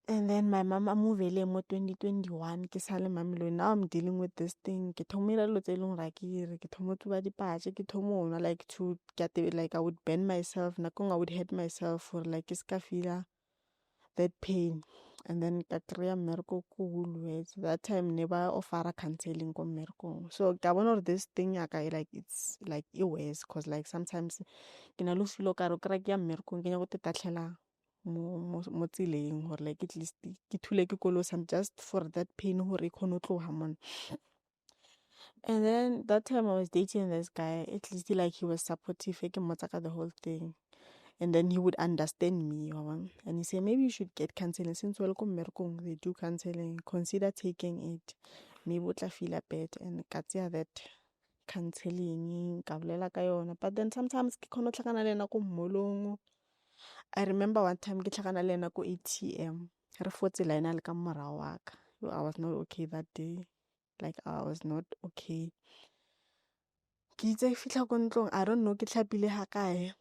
And then my mama movele mo 2021 ke sa le Mamelodi. Now I'm dealing with this thing ke thomira lo tse leng ra ke re ke thomo tsuba dipatše ke thomo ona like to get it, like I would bend myself nakong I would hurt myself for like ke ska feel that pain. And then ka kry-a mmereko ko Woolworths that time never offera counseling ko mmerekong so ka bona hore this thing yaka like it's like it worse cause like sometimes ke na lo feel ka re kry ke ya mmerekong ke nya go tetatlhela mo tseleng hore like at least ke thule ke kolosa just for that pain hore e kgone tloga mona. And then that time I was dating this guy, at least like he was supportive ke mmotsa ka the whole thing. And then he would understand me, and he said, maybe you should get counseling. Since welcome Merkong, they do counseling. Consider taking it. Maybe you feel bad and katia that counseling. But then sometimes I remember one time ko ATM. I was not okay that day. Like I was not okay. I don't know ke tlhapile ha kae.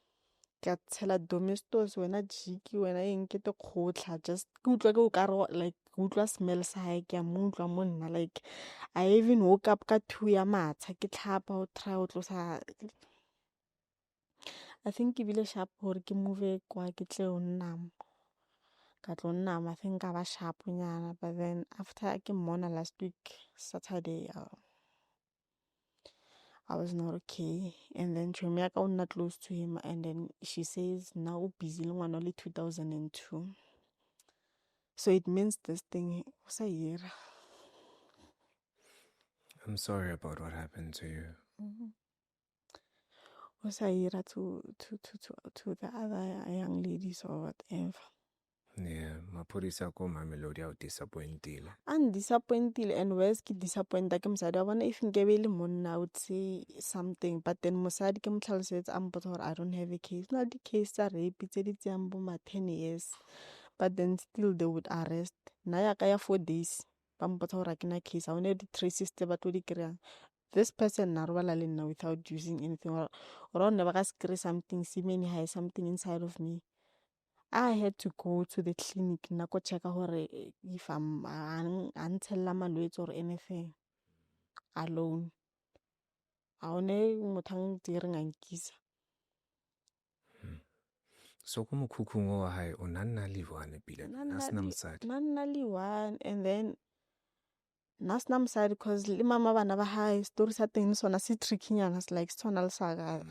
Ka tshela domestos wena jiki wena eng ke te khotla just ke utlwa ke o ka re like ke utlwa smell sa hae ke a mo utlwa mo nna like I even woke up ka 2 ya matsha ke tlhapa o try o tlosa I think ke bile sharp hore ke move kwa ke tle o nnam ka tlo nnam I think ka ba sharp nyana but then after ke mmona last week Saturday I was not okay. And then Chomyaka was not close to him. And then she says, now busy long only 2002. So it means this thing was a year. I'm sorry about what happened to you. Was a year to the other young ladies or whatever. Yeah, maphodisa ko Mamelodi a o disappointile. I'm disappointed and worse ke disappointed ke mosadi. I wonder if nkebe le monna I would say something but then mosadi ke mtlhalosetsa a mpotsa gore I don't have a case. No the case tsa rape tse di tsayang bo ma 10 years but then still they would arrest. Na ya ka ya 4 days ba mpotsa gore ke na case. I wonder the traces tse batho di kry-ang. This person na robala le nna without using anything or never ka se something semen ha something inside of me. I had to go to the clinic na go check hore if I'm untella malwetse or anything alone. A one mothang direng a nkisa. So ko mokhukhung wa hae o nanna liwane pile nasna mosadi. Nanna liwane and then nasna mosadi because le mama bana ba hae story sa teng sona se tricky nyana like sona le saga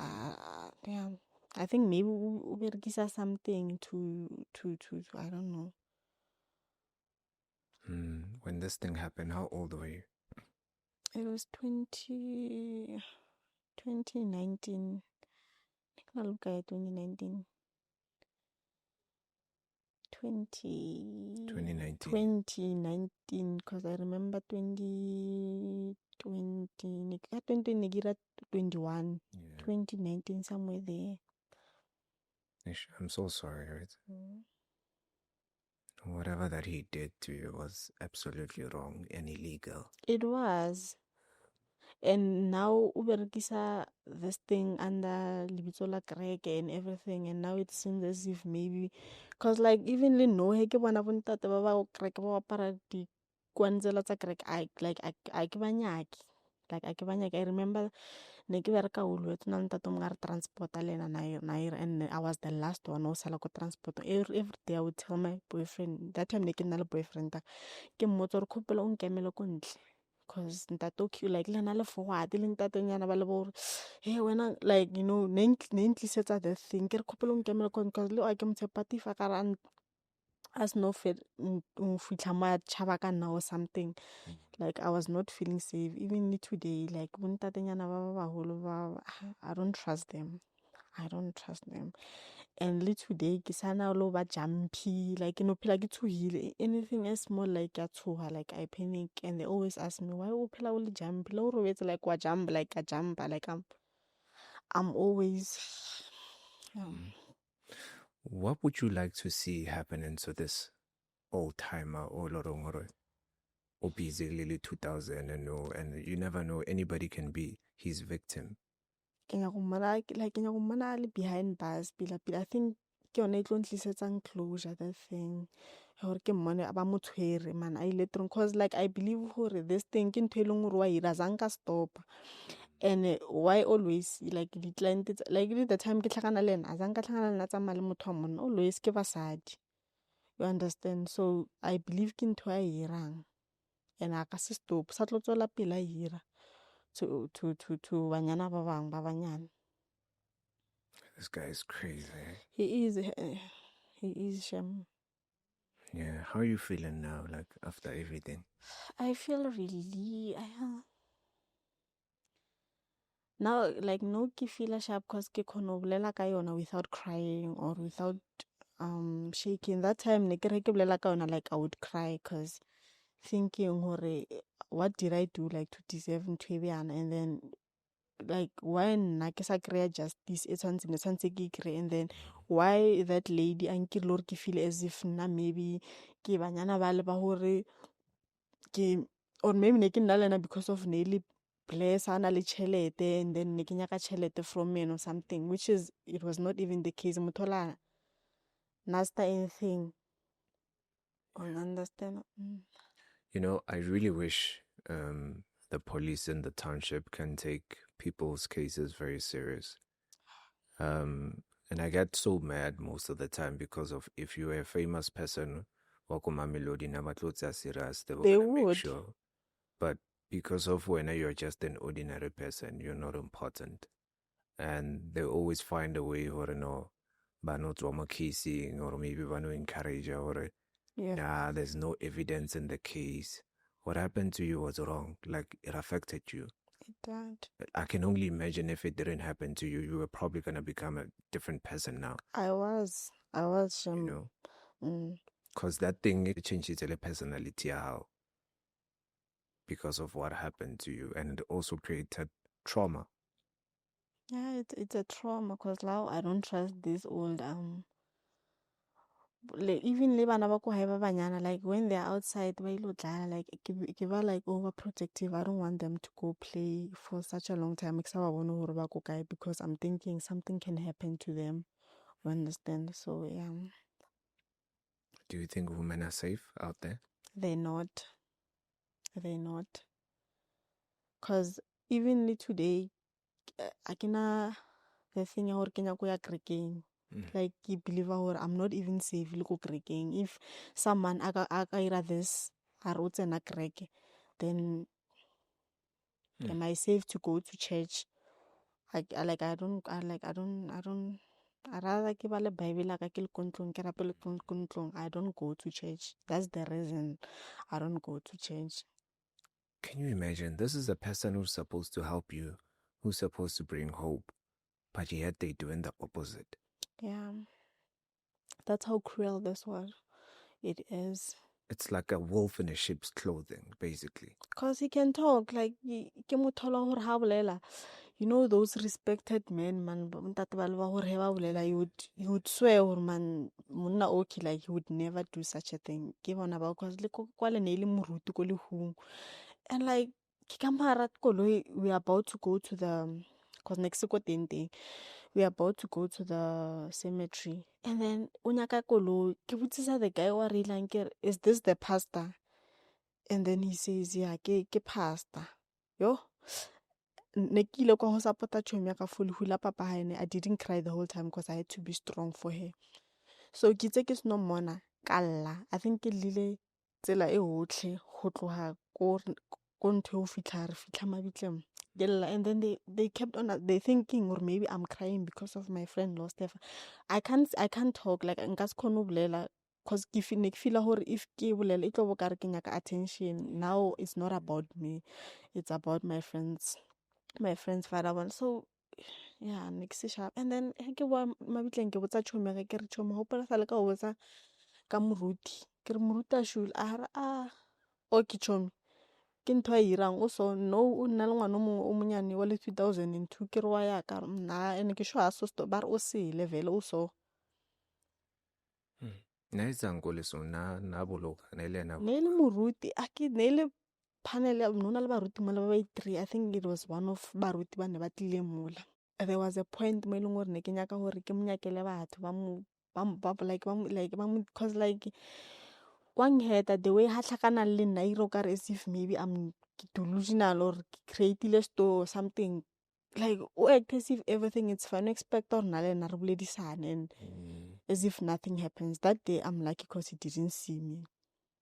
yeah. I think maybe u berekisa something to I don't know. When this thing happened, how old were you? It was 2019. I can look at 2019. 2019 because I remember 2020 21 yeah. 2019 somewhere there. I'm so sorry, right? Whatever that he did to you was absolutely wrong and illegal. It was. And now uberekisa this thing under libitso la Greg and everything and now it seems as if maybe because like even le no he ke bona bontate ba ba Greg ba apara di kwanzela tsa Greg I ke banyaki like I ke banyaki. I remember ne ke bereka Woolworths na ntate mo ga re transporta le na and I was the last one o sala ko transport every day I would tell my boyfriend that time ne ke nna le boyfriend ke mmotsa re khopela o nkemele ko ntle because ntate cute like le na le forward le ntatenyana ba le bo hey wena like you know ne ntlisetsa that thing ke re khopela o nkemele because le a ke motshepati fa ka ra as no fit fitla ma chaba ka nna or something. Like I was not feeling safe even today. Like bontatenyana ba baholo ba I don't trust them. I don't trust them. And today ke sana lo ba jumpy like no phela ke tshohile anything as small like ya tshoha like I panic and they always ask me why o phela o le jumpy lo robetse like wa jump like a jumper like I'm always What would you like to see happen to this old timer or Lorongoro? Or busy 2000 and you never know, anybody can be his victim. ke nya go mmona le behind bars pila I think ke yone e tlo ntlisetsang closure that thing gore ke mmone ba mo tshwere man I let cause like I believe gore this thing ke ntho e leng gore wa ira zanka stop and why always like the client like the time ke tlhakana le ena azanka tlhakana le tsa mali motho wa monna always ke basadi you understand so I believe ke ntho ya irang and a ka se stop sa tlo tswela pila ira to banyana ba bang ba banyana. This guy is crazy. He is Shem. Yeah, how are you feeling now, like after everything? I feel really now like no ke feel sharp cause ke khona bolela ka yona without crying or without shaking. That time ne ke re ke bolela ka yona like I would cry cause thinking hore what did I do like to deserve ntwe and then like when I guess I create justice it's something and then why that lady and ke lord ke feel as if na maybe ke banyana ba le ba hore ke or maybe ne ke nna lena because of nearly bless ana le chelete and then ne ke nyaka chelete from me or something which is it was not even the case mothola nasta anything understand. You know, I really wish the police in the township can take people's cases very serious. And I get so mad most of the time because of if you're a famous person, serious, they will make would sure. But because of when you're just an ordinary person, you're not important. And they always find a way or no drama casing or maybe no encourage or nah, there's no evidence in the case. What happened to you was wrong. Like it affected you. It did. I can only imagine if it didn't happen to you, you were probably gonna become a different person now. I was you know, because that thing it changes your personality how because of what happened to you, and it also created trauma. Yeah, it's a trauma because now I don't trust this old even le bana ba ko hae ba banyana like when they're outside ba ilo dlala like ke ba like overprotective. I don't want them to go play for such a long time because I'm thinking something can happen to them. You understand? So yeah. Do you think women are safe out there? They're not because even today I cannot the thing or kenya go ya kerekeng like you believe or I'm not even safe le go kerekeng. If someone aka ira this a rotse na kereke then am I safe to go to church? I don't I rather ke ba le bible ka ke le kontlong ke rapele kontlong. I don't go to church. That's the reason I don't go to church. Can you imagine? This is a person who's supposed to help you, who's supposed to bring hope, but yet they're doing the opposite. Yeah. That's how cruel this was. It is. It's like a wolf in a sheep's clothing, basically. Because he can talk. Like, you know, those respected men, man, he would swear, man, okay, like, he would never do such a thing. And like, we are about to go to the, because next we are about to go to the cemetery. And then, the guy, is this the pastor? And then he says, yeah, ke pastor. Yo. Nekile kwa ho support chomi ka full hula papa haene. I didn't cry the whole time because I had to be strong for her. So ke tse ke sno mona kalla. I think ke lile tsela e hotle go tloha ko ko ntho o fitla re fitla mabitleng and then they kept on they thinking or maybe I'm crying because of my friend lost her. I can't talk like nka se khone bolela cause ke feel hore if ke bolela e tlo bo ka re ke nyaka attention. Now it's not about me, it's about my friend's father one. So yeah, next sharp. And then ke boa mabitleng ke botsa chomi ga ke re chomi hopola sale ka o botsa ka moruti ke re moruta shul okay chomi ke ntho a irang o so no o nna le ngwana o monyane wa le 2002 ke re wa ya ka nna ene ke sure so ba re o se level o so na etsang le so na boloka na ile na ne le moruti ne le panel ya nona le baruti mo le ba 3. I think it was one of baruti ba ne ba tlile mola. There was a point mo ileng gore ne ke nyaka gore ke monyakele batho because like kwang heta the way ha tlhakana le nna iro ka re as if maybe I'm delusional or creative store or something, like o act as if everything is fine, expect or na le na re boledisane and as if nothing happens. That day I'm lucky because he didn't see me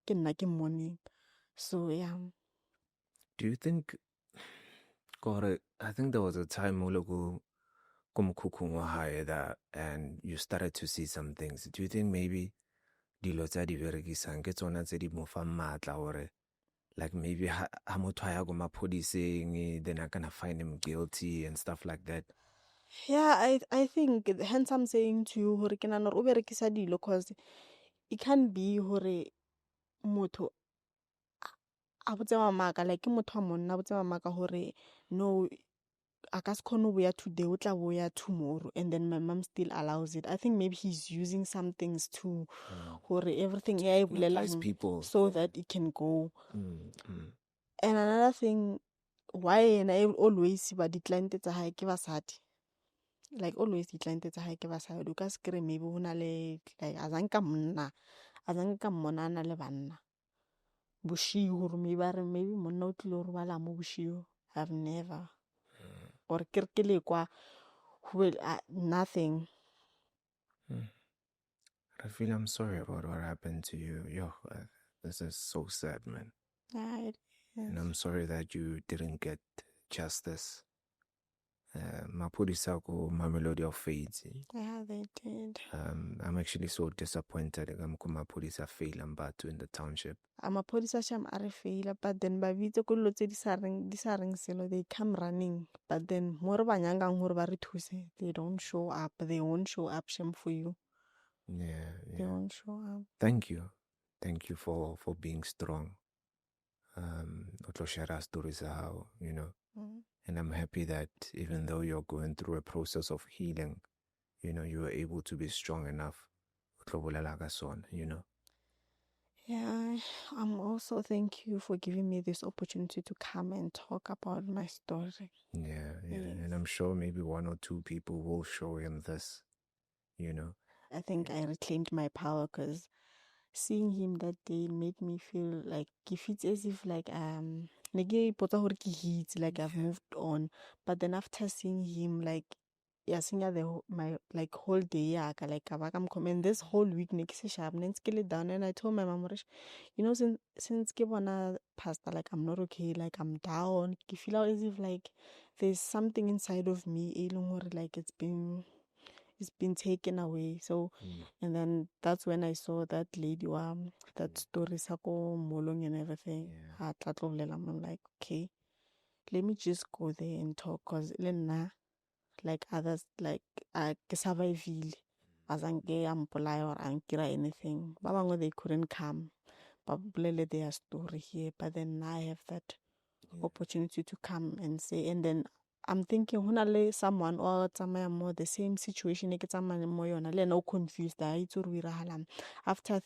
ke nna ke morning. So yeah, do you think gore I think there was a time mo le go mokhukhung wa hae that and you started to see some things. Do you think maybe dilo tsa di berekisang ke tsona tse di mo fang matla gore like maybe ha motho a ya go maphodiseng then I'm gonna find him guilty and stuff like that? yeah, I think hence I'm saying to you hore ke nana o berekisa dilo cause it can be hore motho a botse mamaka like ke motho a monna a botse mamaka hore no a ka se khone bo ya today o tla bo ya tomorrow, and then my mom still allows it. I think maybe he's using some things to hore everything ya e bolelang people so that it can go. And another thing, why and I always ba di client tsa hae ke basadi, like always di client tsa hae ke basadi. O ka se kry maybe hona le like azanka monana le banna boshigo hore maybe monna o tlile go robala mo boshigo. I've never or ke le kwa nothing. I feel I'm sorry about what happened to you. Yo, this is so sad, man. Yeah, it is. And I'm sorry that you didn't get justice. Maphodisa ko Mamelodi of Fades. Yeah, they did. I'm actually so disappointed ko maphodisa fail Mbatu in the township. Maphodisa sham are fail, but then ba bitse ko lo tse di sa reng selo, they come running, but then more ba nyangang hore ba re thuse, they don't show up. They won't show up shame for you. Yeah. They won't show up. Thank you for being strong. Otlo share stories how, you know. And I'm happy that even though you're going through a process of healing, you know, you were able to be strong enough. You know. Yeah, I'm also thank you for giving me this opportunity to come and talk about my story. Yeah. And I'm sure maybe one or two people will show him this, you know. I think I reclaimed my power because seeing him that day made me feel like it's as if like like I've moved on. But then after seeing him, like my like whole day like I'm coming this whole week next sharp down, and I told my mom, you know, since ke bona pastor, like I'm not okay, like I'm down. I feel as if like there's something inside of me, like it's been taken away. So and then that's when I saw that lady that story sako molong and everything. I'm like, okay, let me just go there and talk, cause lena like others like ke survivile azanke ampolaya or ankira anything. Ba bangwe they couldn't come but bolele their story here, but then I have that opportunity to come and say. And then I'm thinking honale someone or tsamaya more the same situation e ke tsamaya mo yona le no confused I itse re irahalang. After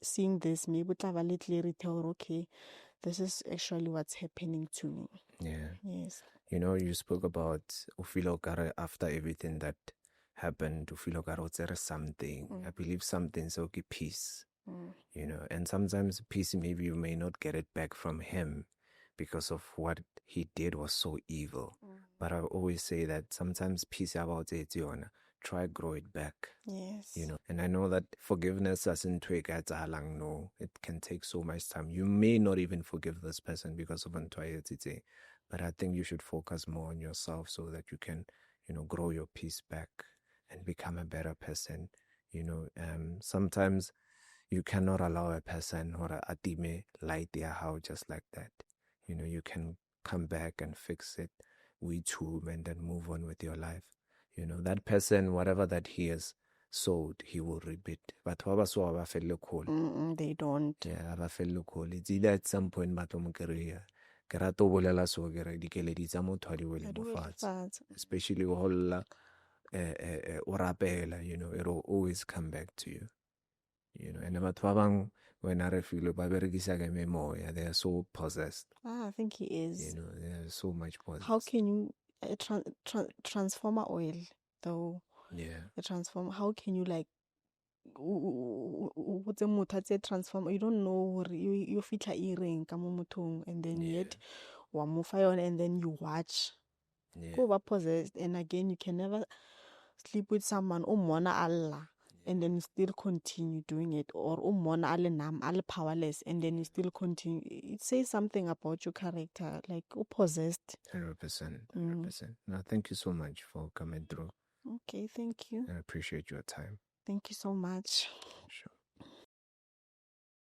seeing this, maybe tla ba le clarity or okay, this is actually what's happening to me. Yeah. Yes. You know, you spoke about ufilo kare after everything that happened, ufilo kare there is something. I believe something so okay, peace. You know, and sometimes peace maybe you may not get it back from him because of what he did was so evil. But I always say that sometimes peace about it, try grow it back. Yes. You know, and I know that forgiveness doesn't take long. No, it can take so much time. You may not even forgive this person because of Antwayetite, but I think you should focus more on yourself so that you can, you know, grow your peace back and become a better person. You know, sometimes you cannot allow a person or a atime light their house just like that. You know, you can come back and fix it, and then move on with your life. You know, that person, whatever that he has sowed, he will reap it. But They don't. yeah, it's either at some point but ke rata o bolela so ke re dikeledi tsa motho ha di wele mo fatshe, especially o holla o rapela, you know, it will always come back to you. You know, and batho ba bang when I feel ba berekisa ke memoya, they are so possessed. I think he is. You know, they are so much possessed. How can you transformer oil though? Yeah. The transformer. How can you like? What's a motho transform? You don't know you fitla earring ka mo mothong, and then yet wa mo fa yone, and then you watch. Go over possessed, and again you can never sleep with someone mona Allah, and then you still continue doing it, or mona alle nam alle powerless, and then you still continue. It says something about your character, like possessed. 100%. 100%. No, thank you so much for coming through. Okay, thank you. I appreciate your time. Thank you so much.